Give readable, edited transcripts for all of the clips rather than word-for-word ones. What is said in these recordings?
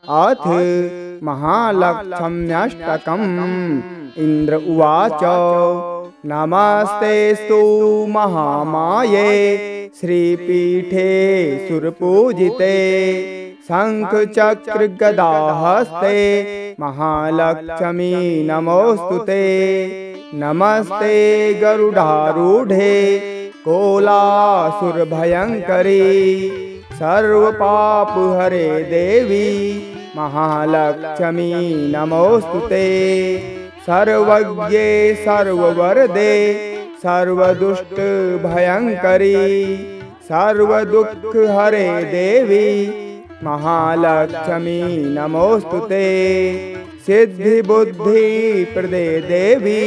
अथ महालक्ष्म्यष्टकम्। इंद्र उवाच नमस्तेस्तु महामाये श्रीपीठे सुरपूजिते शंखचक्र गदाहस्ते महालक्ष्मी नमोस्तुते। नमस्ते गरुडारूढे कोलासुरभयंकरी सर्वपापहरे देवी महालक्ष्मी नमोस्तुते। सर्वज्ञे सर्ववरदे सर्वदुष्टभयंकरी सर्वदुःखहरे देवी महालक्ष्मी नमोस्तुते। सिद्धिबुद्धिप्रदे देवी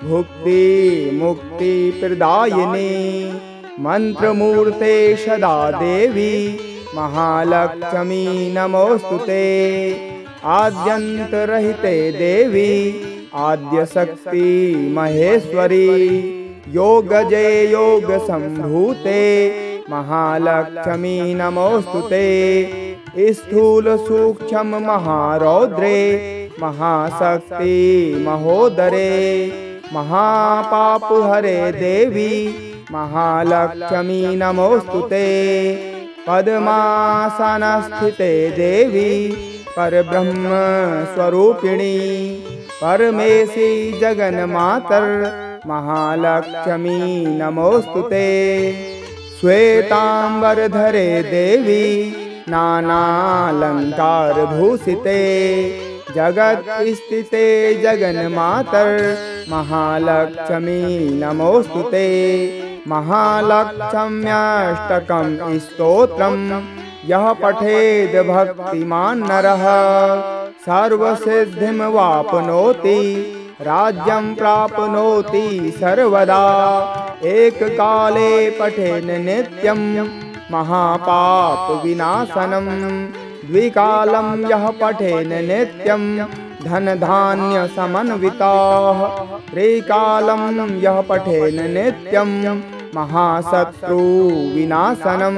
भुक्ति मुक्ति प्रदायिनी मंत्रमूर्ते सदा देवी महालक्ष्मी नमोस्तुते। आद्यन्तरहिते देवी आद्यशक्ति महेश्वरी योगजे योगसंभूते महालक्ष्मी नमोस्तुते। स्थूल सूक्ष्म महारौद्रे महाशक्ति महोदरे महापापहरे देवी महालक्ष्मी नमोस्तुते। पद्मासनस्थिते देवी परब्रह्म स्वरूपिणी परमेशी जगन्मातर महालक्ष्मी नमोस्तुते। श्वेतांबरधरे देवी नानालंकार भूषिते जगत स्थिते जगन्मातर महालक्ष्मी नमोस्तुते। महालक्ष्म्यष्टकं स्तोत्रम् यः पठेद् भक्तिमान् नरः सर्वसिद्धिं वाप्नोति राज्यं प्राप्नोति सर्वदा। एककाले पठेन् नित्यं महापाप विनाशनं द्विकालं यः पठेन् नित्यं धनधान्य समन्विताः। त्रिकालं यः पठेन् नित्यं महाशत्रु विनाशनं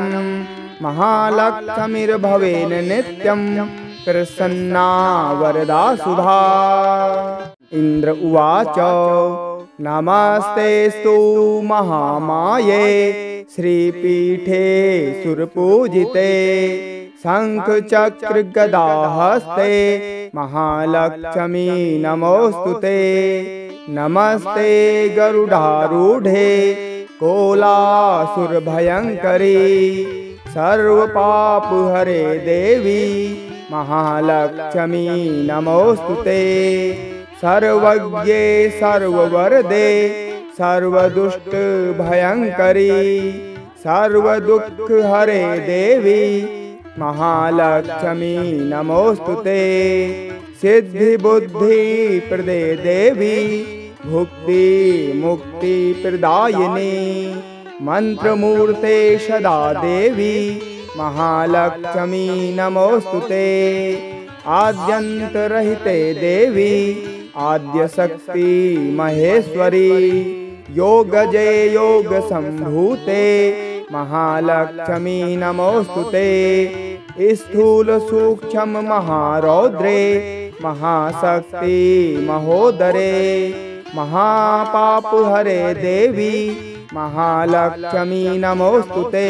महालक्ष्मीर्भवेन् नित्यं प्रसन्ना वरदा शुभा। इंद्र उवाच नमस्तेस्तु महामाये श्रीपीठे सुरपूजिते शंखचक्र गदाहस्ते महालक्ष्मी नमोस्तुते। नमस्ते गरुडारूढे कोलासुरभयंकरी सर्वपापहरे देवी महालक्ष्मी नमोस्तुते। सर्वज्ञे सर्ववरदे सर्वदुष्टभयंकरी सर्वदुःखहरे देवी महालक्ष्मी नमोस्तुते। सिद्धिबुद्धिप्रदे देवी भुक्ति मुक्ति प्रदायिनी मंत्रमूर्ते सदा देवी महालक्ष्मी नमोस्तुते। आद्यन्तरहिते देवी आद्यशक्ति महेश्वरी योगजे योगसंभूते महालक्ष्मी नमोस्तुते। स्थूल सूक्ष्म महारौद्रे महाशक्ति महोदरे महापापहरे देवी महालक्ष्मी नमोस्तुते।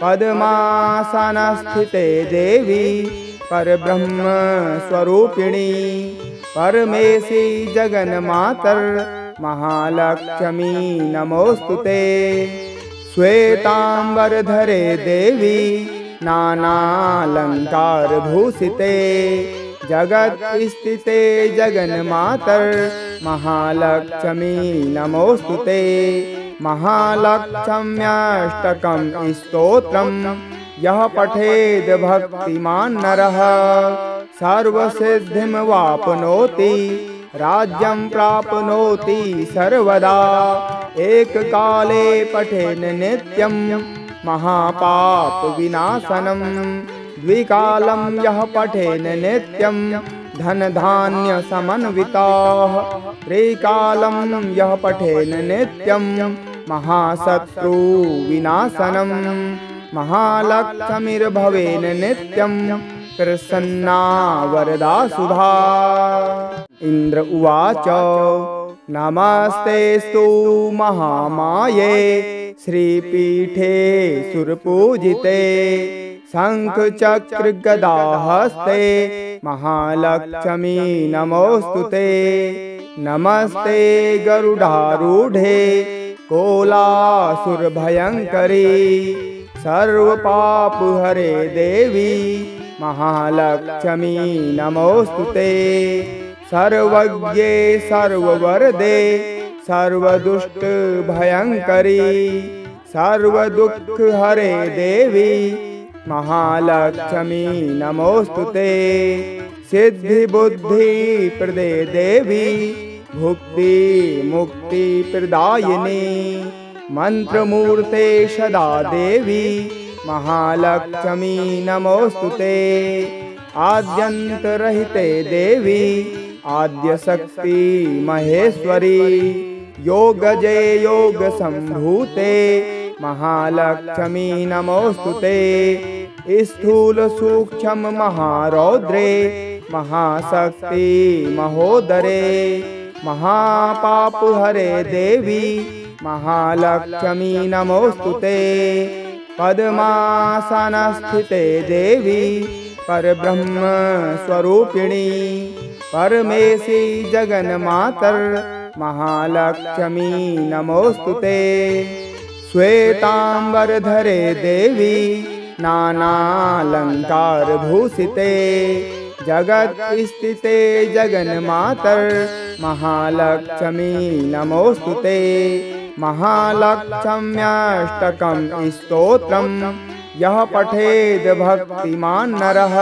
पद्मासनस्थिते देवी परब्रह्म स्वरूपिणी परमेशी जगन्मातर महालक्ष्मी नमोस्तुते। श्वेतांबरधरे देवी नानालंकार भूषिते जगत स्थिते जगन्मातर महालक्ष्मी नमोस्तुते। महालक्ष्म्यष्टकं स्तोत्रम् यः पठेद् भक्तिमान् नरः सर्वसिद्धिं वाप्नोति राज्यं प्राप्नोति सर्वदा। एककाले पठेन् नित्यं महापाप विनाशनं द्विकालं यः पठेन् नित्यं धनधान्य समन्विताः। त्रिकालं यः पठेन् नित्यं महाशत्रु विनाशनं महालक्ष्मीर्भवेन् नित्यं प्रसन्ना वरदा शुभा। इंद्र उवाच नमस्तेस्तु महामाये श्रीपीठे सुरपूजिते शंख चक्र गदाहस्ते महालक्ष्मी नमोस्तुते। नमस्ते गरुडारूढे कोलासुरभयंकरी सर्वपापहरे देवी महालक्ष्मी नमोस्तुते। सर्वज्ञे सर्ववरदे सर्वदुष्टभयंकरी सर्वदुःखहरे देवी महालक्ष्मी नमोस्तुते। सिद्धिबुद्धिप्रदे देवी भुक्ति मुक्ति प्रदायिनी मंत्रमूर्ते सदा देवी महालक्ष्मी नमोस्तुते। आद्यन्तरहिते देवी आद्यशक्ति महेश्वरी योगजे योग संभूते महालक्ष्मी नमोस्तुते। स्थूल सूक्ष्म महारौद्रे महाशक्ति महोदरे महापापहरे देवी महालक्ष्मी नमोस्तुते। पद्मासनस्थिते देवी परब्रह्म स्वरूपिणी परमेशी जगन्मातर महालक्ष्मी नमोस्तुते। श्वेतांबरधरे देवी नानालंकार भूषिते जगत स्थिते जगन्मातर महालक्ष्मी नमोस्तुते। महालक्ष्म्यष्टकं स्तोत्रं यः पठेद भक्तिमान् नरः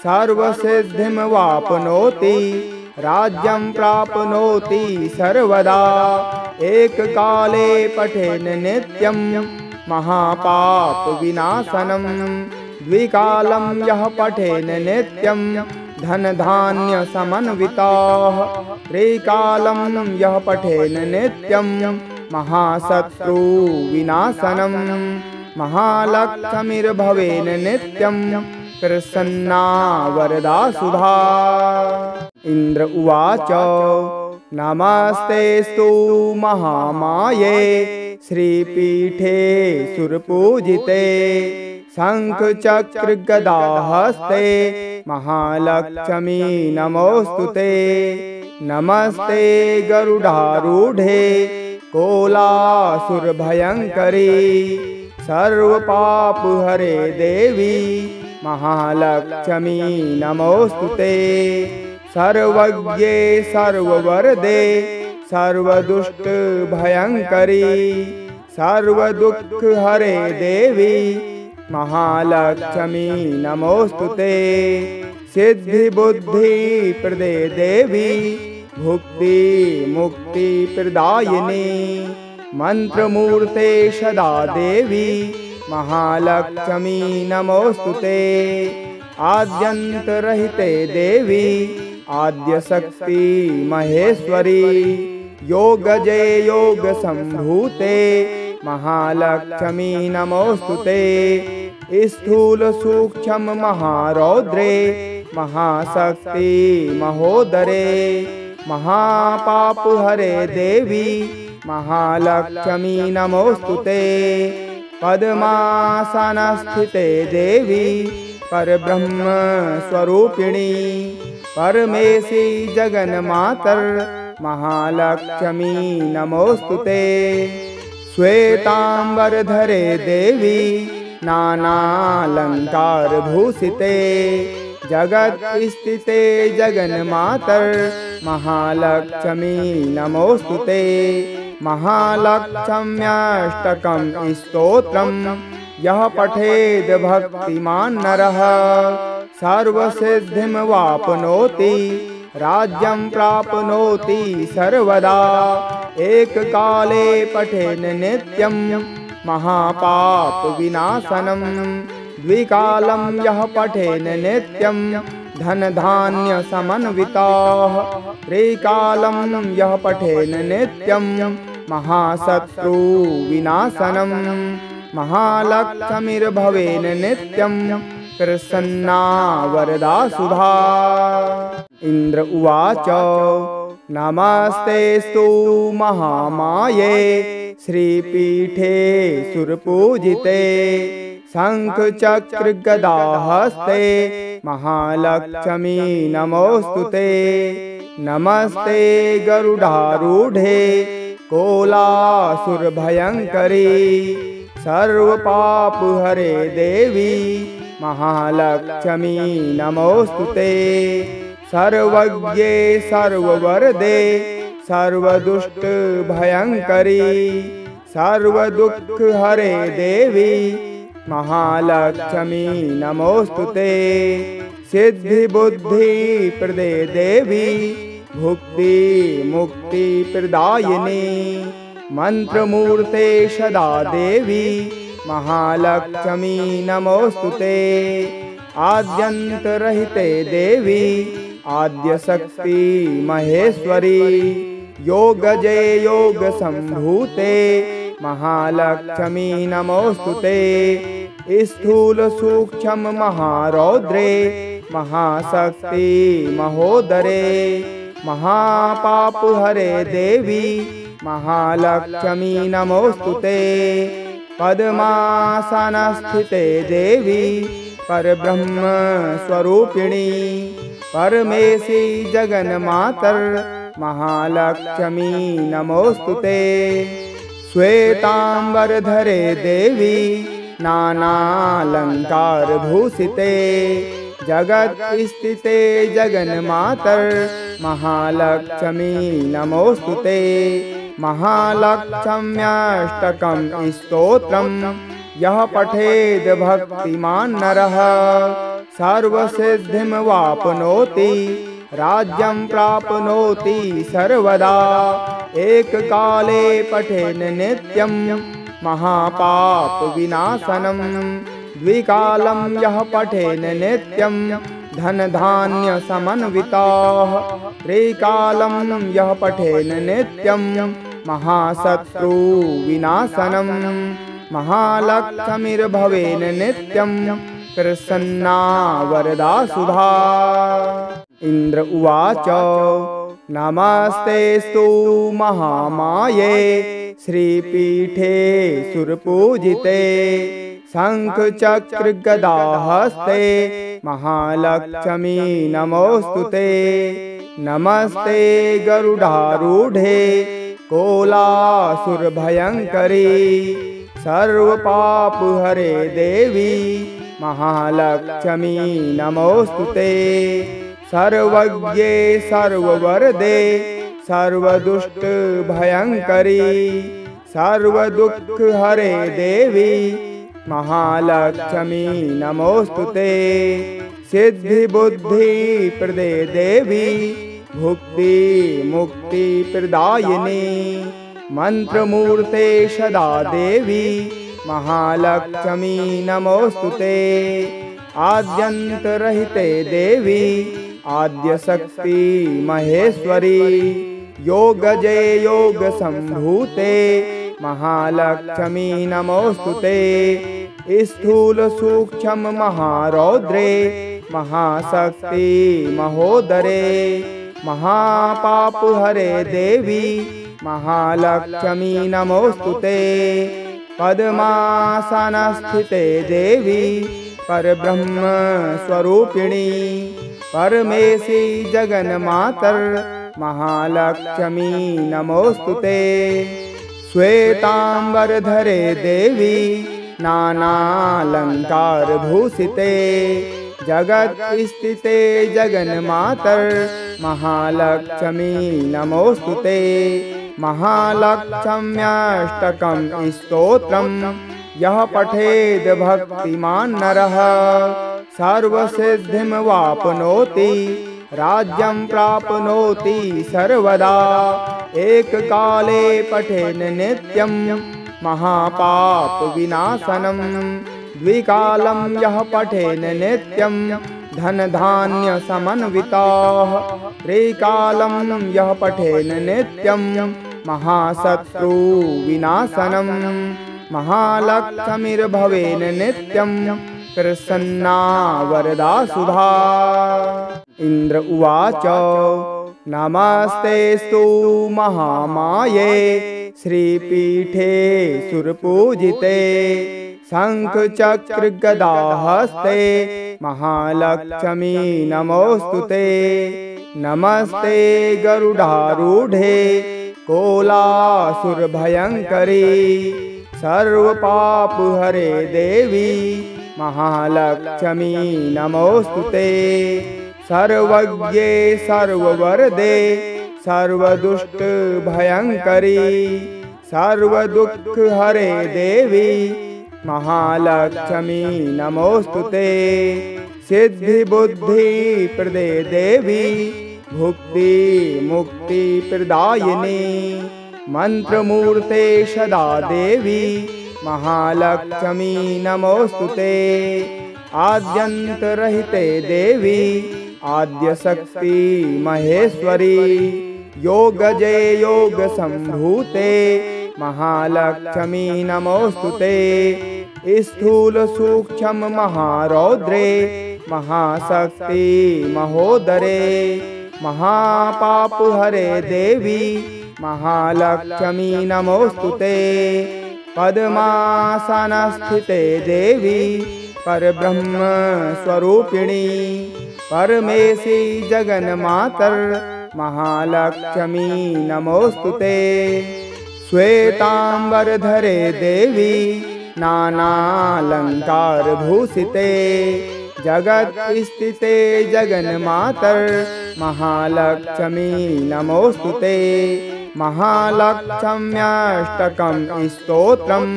सर्वसिद्धिं वाप्नोति राज्यं प्राप्नोति सर्वदा। एककाले पठेन नित्यं महापाप विनाशनम् द्विकालं यः पठेन नित्यं धन धान्य समन्विताः। त्रिकालं यः पठेन नित्यं महाशत्रु विनाशनम् महालक्ष्मीर्भवेन नित्यं प्रसन्ना वरदा शुभा। इंद्र उवाच नमस्तेस्तु महामाये श्रीपीठे सुरपूजिते शंख चक्र गदाहस्ते महालक्ष्मी नमोस्तुते। नमस्ते गरुडारूढे कोलासुरभयंकरी सर्वपापहरे देवी महालक्ष्मी नमोस्तुते। सर्वज्ञे सर्ववरदे सर्वदुष्टभयंकरी सर्वदुःखहरे देवी महालक्ष्मी नमोस्तुते। सिद्धिबुद्धिप्रदे देवी भुक्ति मुक्ति प्रदायिनी मंत्रमूर्ते सदा देवी महालक्ष्मी नमोस्तुते। आद्यन्तरहिते देवी आद्यशक्ति महेश्वरी योगजे योग संभूते महालक्ष्मी नमोस्तुते। स्थूल सूक्ष्म महारौद्रे महाशक्ति महोदरे महापापहरे देवी महालक्ष्मी नमोस्तुते। पद्मासनस्थिते देवी परब्रह्म स्वरूपिणी परमेशी जगन्मातर महालक्ष्मी नमोस्तुते। श्वेतांबरधरे देवी नानालंकार भूषिते जगत स्थिते जगन्मातर महालक्ष्मी नमोस्तुते। महालक्ष्म्यष्टकं स्तोत्रं यः पठेद भक्तिमान् नरः सर्वसिद्धिं वाप्नोति राज्यं प्राप्नोति सर्वदा। एककाले पठेन नित्यं महापाप विनाशनम् द्विकालं यः पठेन नित्यं धन धान्य समन्विताः। त्रिकालं यः पठेन नित्यं महाशत्रु विनाशनम् महालक्ष्मीर्भवेन नित्यं प्रसन्ना वरदा शुभा। इंद्र उवाच नमस्तेस्तु महामाये श्रीपीठे सुरपूजिते शंख चक्र गदाहस्ते महालक्ष्मी नमोस्तुते। नमस्ते गरुडारूढे कोलासुरभयंकरी सर्वपापहरे देवी महालक्ष्मी नमोस्तुते। सर्वज्ञे सर्ववरदे सर्वदुष्टभयंकरी सर्वदुःखहरे देवी महालक्ष्मी नमोस्तुते। सिद्धिबुद्धिप्रदे देवी भुक्ति मुक्ति प्रदायिनी मंत्रमूर्ते सदा देवी महालक्ष्मी नमोस्तुते। आद्यंतरहिते देवी आद्यशक्ति महेश्वरी योगजय योग संभूते महालक्ष्मी नमोस्तुते। स्थूल सूक्ष्म महारौद्रे महाशक्ति महोदरे महापापहरे देवी महालक्ष्मी नमोस्तुते। पद्मासनस्थिते देवी परब्रह्म स्वरूपिणी परमेशी जगन्मातर महालक्ष्मी नमोस्तुते। श्वेतांबरधरे देवी नानालंकार भूषिते जगत स्थिते जगन्मातर महालक्ष्मी नमोस्तुते। महालक्ष्म्यष्टकं स्तोत्रम् यः पठेद भक्तिमान् नरः सर्वसिद्धिं वाप्नोति राज्यं प्राप्नोति सर्वदा। एककाले पठेन नित्यं महापाप विनाशनम् द्विकालं यः पठेन नित्यं धन धान्य समन्विताः। त्रिकालं यः पठेन नित्यं महाशत्रु विनाशनम् महालक्ष्मीर्भवेन नित्यं प्रसन्ना वरदा शुभा। इंद्र उवाच नमस्तेस्तु महामाये श्रीपीठे सुरपूजिते शंख चक्र गदाहस्ते महालक्ष्मी नमोस्तुते। नमस्ते गरुडारूढे कोलासुरभयंकरी सर्वपापहरे देवी महालक्ष्मी नमोस्तुते। सर्वज्ञे सर्ववरदे सर्वदुष्टभयंकरी सर्वदुःखहरे देवी महालक्ष्मी नमोस्तुते। सिद्धिबुद्धिप्रदे देवी भुक्ति मुक्ति प्रदायिनी मंत्रमूर्ते सदा देवी महालक्ष्मी नमोस्तुते। आद्यंतरहिते देवी आद्यशक्ति महेश्वरी योगजय योग संभूते महालक्ष्मी नमोस्तुते। स्थूल सूक्ष्म महारौद्रे महाशक्ति महोदरे महापापहरे देवी महालक्ष्मी नमोस्तुते। पद्मासनस्थिते देवी परब्रह्म स्वरूपिणी परमेशी जगन्मातर महालक्ष्मी नमोस्तुते। श्वेतांबरधरे देवी नानालंकार भूषिते जगत स्थिते जगन्मातर महालक्ष्मी नमोस्तुते। महालक्ष्म्यष्टकं स्तोत्रम् यः पठेद भक्तिमान् नरः सर्वसिद्धिं वाप्नोति राज्यं प्राप्नोति सर्वदा। एककाले पठेन नित्यं महापाप विनाशनम् द्विकालं यः पठेन नित्यं धन धान्य समन्विताः। त्रिकालं यः पठेन नित्यं महाशत्रु विनाशनम् महालक्ष्मीर्भवेन नित्यं प्रसन्ना वरदा सुधा। इंद्र उवाच नमस्तेस्तु महामाये श्रीपीठे सुरपूजिते शंख चक्र गदा हस्ते महालक्ष्मी नमोस्तुते। नमस्ते गरुडारूढ़े कोलासुर भयंकरी सर्वपाप हरे देवी महालक्ष्मी नमोस्तुते। सर्वज्ञे सर्ववरदे सर्वदुष्ट भयंकरी सर्वदुःख हरे देवी महालक्ष्मी नमोस्तुते। सिद्धि बुद्धि प्रदे देवी भुक्ति मुक्ति प्रदायिनी मंत्रमूर्ते सदा देवी महालक्ष्मी नमोस्तुते। आद्यंतरहिते देवी आद्य शक्ति महेश्वरी योगजे योग संभूते महालक्ष्मी नमोस्तुते। स्थूल सूक्ष्म महारौद्रे महाशक्ति महोदरे महापाप हरे देवी महालक्ष्मी नमोस्तुते। पद्मासनस्थिते देवी परब्रह्म स्वरूपिणी परमेशी जगन्मातर महालक्ष्मी नमोस्तुते। श्वेतांबरधरे देवी नानालंकार भूषिते जगत स्थिते जगन्मातर महालक्ष्मी नमोस्तुते। महालक्ष्म्यष्टकं स्तोत्रम्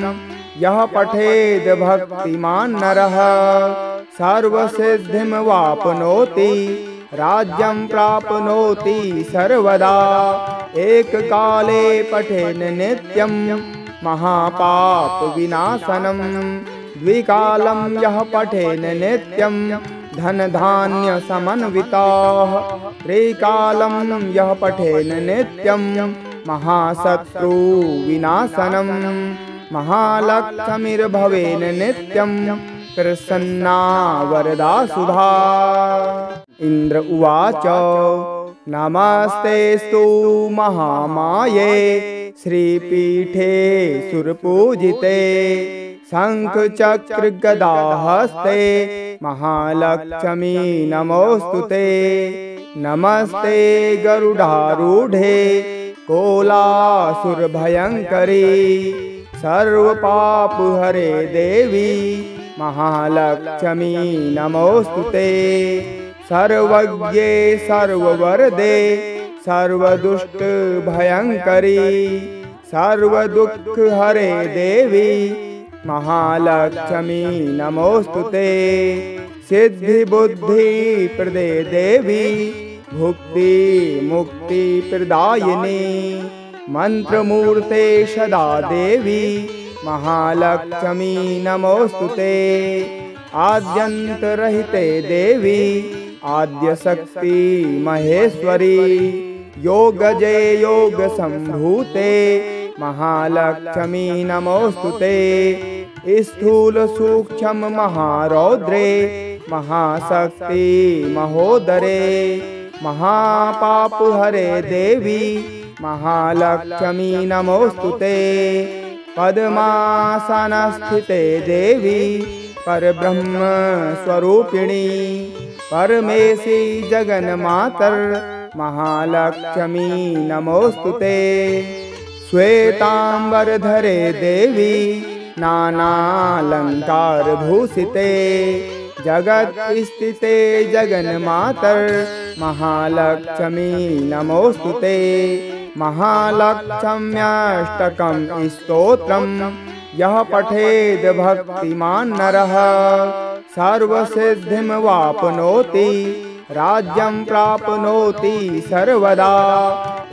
यः पठेद भक्तिमान् नरः सर्वसिद्धिं वाप्नोति राज्यं प्राप्नोति सर्वदा। एककाले पठेन नित्यं महापाप विनाशनं द्विकालं यः पठेन नित्यं धन धान्य समन्विताः। त्रिकालं यः पठेन नित्यं महाशत्रु विनाशनं महालक्ष्मीर्भवेन नित्यं प्रसन्ना वरदा सुधा। इंद्र उवाच नमस्तेस्तु महामाये श्रीपीठे सुरपूजिते शंख चक्र गदा हस्ते महालक्ष्मी नमोस्तुते। नमस्ते गरुडारूढ़े कोलासुर भयंकरी सर्वपाप हरे देवी महालक्ष्मी नमोस्तुते। सर्वज्ञे सर्ववरदे सर्वदुष्ट भयंकरी सर्वदुःख हरे देवी महालक्ष्मी नमोस्तुते। सिद्धि बुद्धि प्रदे देवी भुक्ति मुक्ति प्रदायिनी मंत्रमूर्ते सदा देवी महालक्ष्मी नमोस्तुते। आद्यंतरहिते देवी आद्य शक्ति महेश्वरी योगजे योग संभूते महालक्ष्मी नमोस्तुते। स्थूल सूक्ष्म महारौद्रे महाशक्ति महोदरे महापाप हरे देवी महालक्ष्मी नमोस्तुते। पद्मासनस्थिते देवी परब्रह्म स्वरूपिणी परमेशी जगन्मातर महालक्ष्मी नमोस्तुते। श्वेतांबरधरे देवी नानालंकार भूषिते जगत स्थिते जगन्मातर महालक्ष्मी नमोस्तुते। महालक्ष्म्यष्टकं स्तोत्रम् यः पठेद भक्तिमान् नरः सर्वसिद्धिं वाप्नोति राज्यं प्राप्नोति सर्वदा।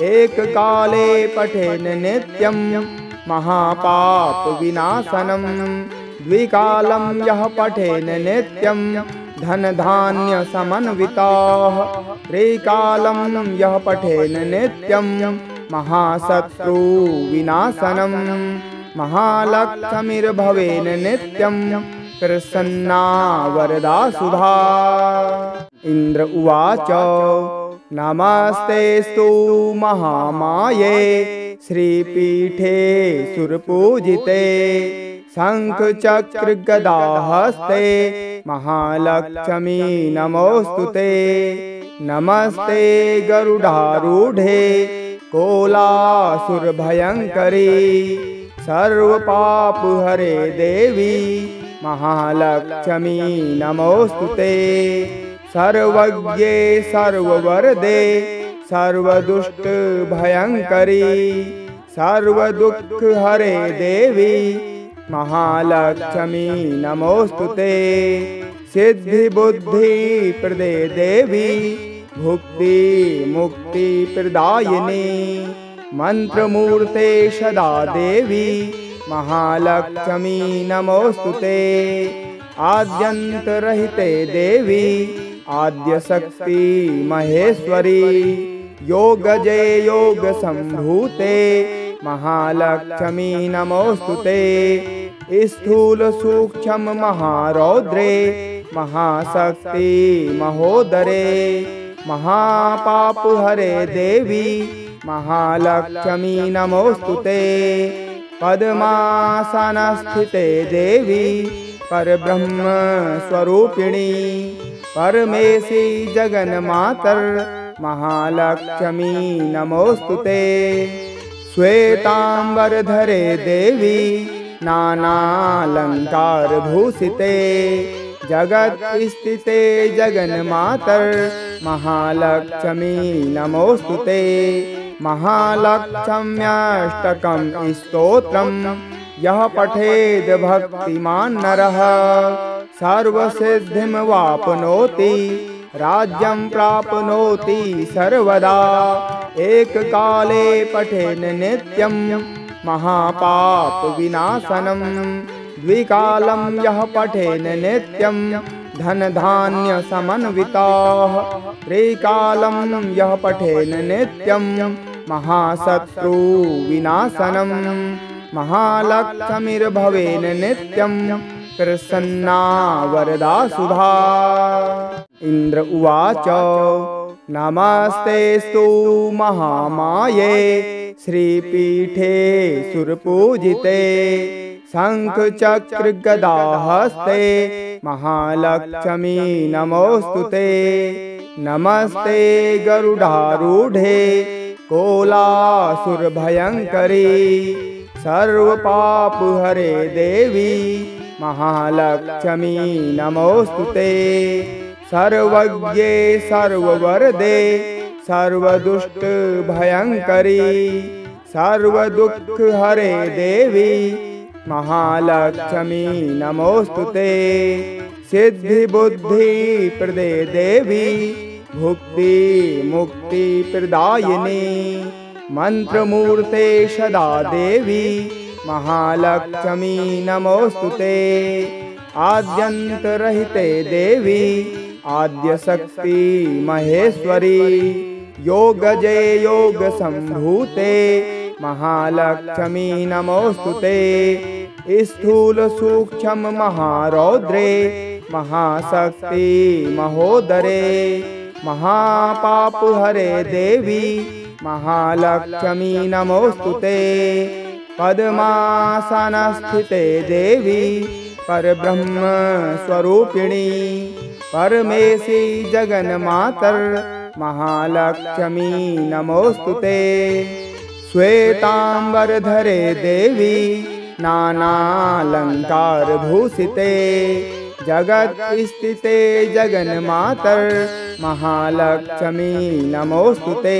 एककाले पठेन नित्यं महापाप विनाशनं द्विकालं यः पठेन नित्यं धन धान्य समन्विताः। त्रिकालं यः पठेन नित्यं महाशत्रु विनाशनं महालक्ष्मीर्भवेन नित्यं प्रसन्ना वरदा सुधा। इंद्र उवाच नमस्तेस्तु महामाये श्रीपीठे सुरपूजिते शंख चक्र गदाहस्ते महालक्ष्मी नमोस्तुते। नमस्ते गरुडारूढे कोलासुर भयंकरी सर्वपापहरे देवी महालक्ष्मी नमोस्तुते। सर्वज्ञे सर्ववरदे सर्वदुष्ट भयंकरी सर्वदुःख हरे देवी महालक्ष्मी नमोस्तुते। सिद्धि बुद्धि प्रदे देवी भुक्ति मुक्ति प्रदायिनी मंत्रमूर्ते सदा देवी महालक्ष्मी नमोस्तुते। आद्यंतरहिते देवी आद्यशक्ति महेश्वरी योगजे योग संभूते महालक्ष्मी नमोस्तुते। स्थूल सूक्ष्म महारौद्रे महाशक्ति महोदरे महापाप हरे देवी महालक्ष्मी नमोस्तुते। पद्मासनस्थिते देवी परब्रह्म स्वरूपिणी परमेशी जगन्मातर महालक्ष्मी नमोस्तुते। श्वेतांबरधरे देवी नानालंकार भूषिते जगत स्थिते जगन्मातर महालक्ष्मी नमोस्तुते। महालक्ष्म्यष्टकं स्तोत्रम् यः पठेद भक्तिमान् नरः सर्वसिद्धिं वाप्नोति राज्यं प्राप्नोति सर्वदा। एककाले पठेन नित्यं महापाप विनाशनम् द्विकालं यः पठेन नित्यं धन धान्य समन्विताः। त्रिकालं यः पठेन नित्यं महाशत्रु विनाशनम् महालक्ष्मीर्भवेन नित्यं प्रसन्ना वरदा सुधा। इंद्र उवाच नमस्तेस्तु महामाये श्रीपीठे सुरपूजिते शंख चक्र गदाहस्ते महालक्ष्मी नमोस्तुते। नमस्ते गरुडारूढे कोलासुर भयंकरी सर्वपापहरे देवी महालक्ष्मी नमोस्तुते। सर्वज्ञे सर्ववरदे सर्वदुष्ट भयंकरी सर्वदुःख हरे देवी महालक्ष्मी नमोस्तुते। सिद्धि बुद्धि प्रदे देवी भुक्ति मुक्ति प्रदायिनी मंत्रमूर्ते सदा देवी महालक्ष्मी नमोस्तुते। आद्यंतरहिते देवी आद्यशक्ति महेश्वरी योगजे योग संभूते महालक्ष्मी नमोस्तुते। स्थूल सूक्ष्म महारौद्रे महाशक्ति महोदरे महापाप हरे देवी महालक्ष्मी नमोस्तुते। पद्मासनस्थिते देवी परब्रह्म स्वरूपिणी परमेशी जगन्मातर महालक्ष्मी नमोस्तुते। श्वेतांबरधरे देवी नानालंकार भूषिते जगत स्थिते जगन्मातर महालक्ष्मी नमोस्तुते।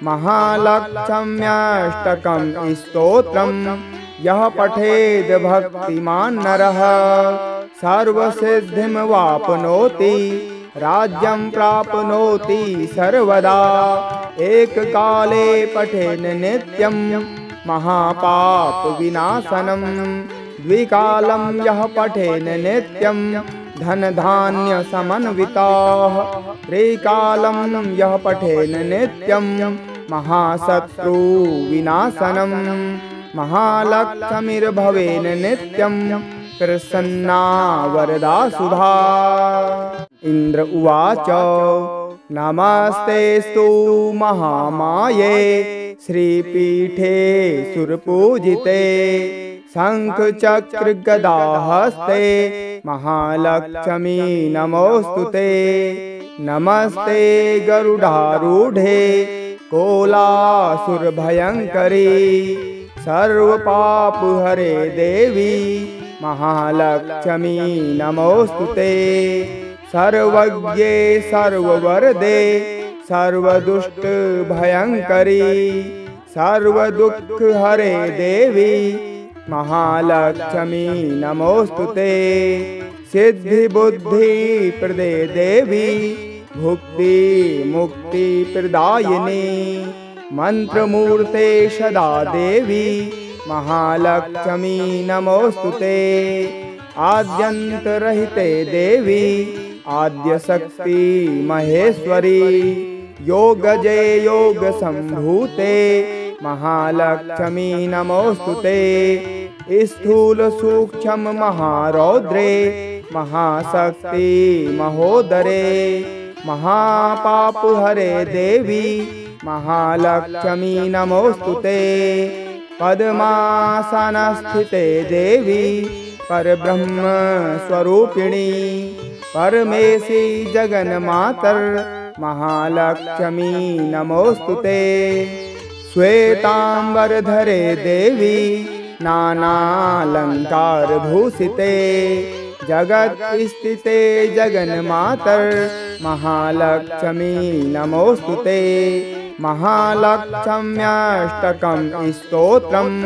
महालक्ष्म्यष्टकं स्तोत्रम् यः पठेद भक्तिमान् नरः सर्वसिद्धिं वाप्नोति राज्यं प्राप्नोति सर्वदा। एककाले पठेन नित्यं महापाप विनाशनम् द्विकालं यः पठेन नित्यं धन धान्य समन्विताः। त्रिकालं यः पठेन नित्यं महाशत्रु विनाशनम् महालक्ष्मीर्भवेन नित्यं प्रसन्ना वरदा सुधा। इंद्र उवाच नमस्तेस्तु महामाये श्रीपीठे सुरपूजिते शंख चक्र गदा हस्ते महालक्ष्मी नमोस्तुते। नमस्ते गरुडारूढ़े कोलासुर भयंकरी सर्व पाप हरे देवी महालक्ष्मी नमोस्तुते। सर्वज्ञे सर्ववरदे सर्वदुष्ट भयंकरी सर्वदुःख हरे देवी महालक्ष्मी नमोस्तुते। सिद्धि बुद्धि प्रदे देवी भुक्ति मुक्ति प्रदायिनी मंत्रमूर्ते सदा देवी महालक्ष्मी नमोस्तुते। आद्यंतरहिते देवी आद्य शक्ति महेश्वरी योगजे योग संभूते महालक्ष्मी नमोस्तुते। स्थूल सूक्ष्म महारौद्रे महाशक्ति महोदरे महापाप हरे देवी महालक्ष्मी नमोस्तुते। पद्मासनस्थिते देवी परब्रह्म स्वरूपिणी परमेशी जगन्मातर महालक्ष्मी नमोस्तुते। श्वेतांबरधरे देवी नानालंकार भूषिते जगत स्थिते जगन्मातर महालक्ष्मी नमोस्तुते। महालक्ष्म्यष्टकं स्तोत्रम्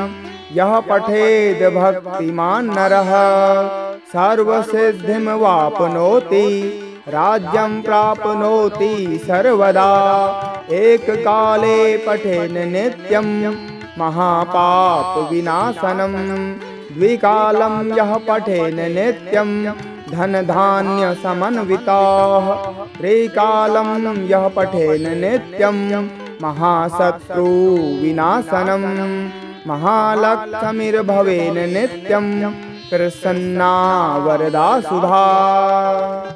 यः पठेद भक्तिमान् नरः सर्वसिद्धिं वाप्नोति राज्यं प्राप्नोति सर्वदा। एककाले पठेन नित्यं महापाप विनाशनं द्विकालं यः पठेन नित्यं धन धान्य समन्विताः। त्रिकालं यः पठेन नित्यं महाशत्रु विनाशनं महालक्ष्मीर्भवेन नित्यं प्रसन्ना वरदा सुधा।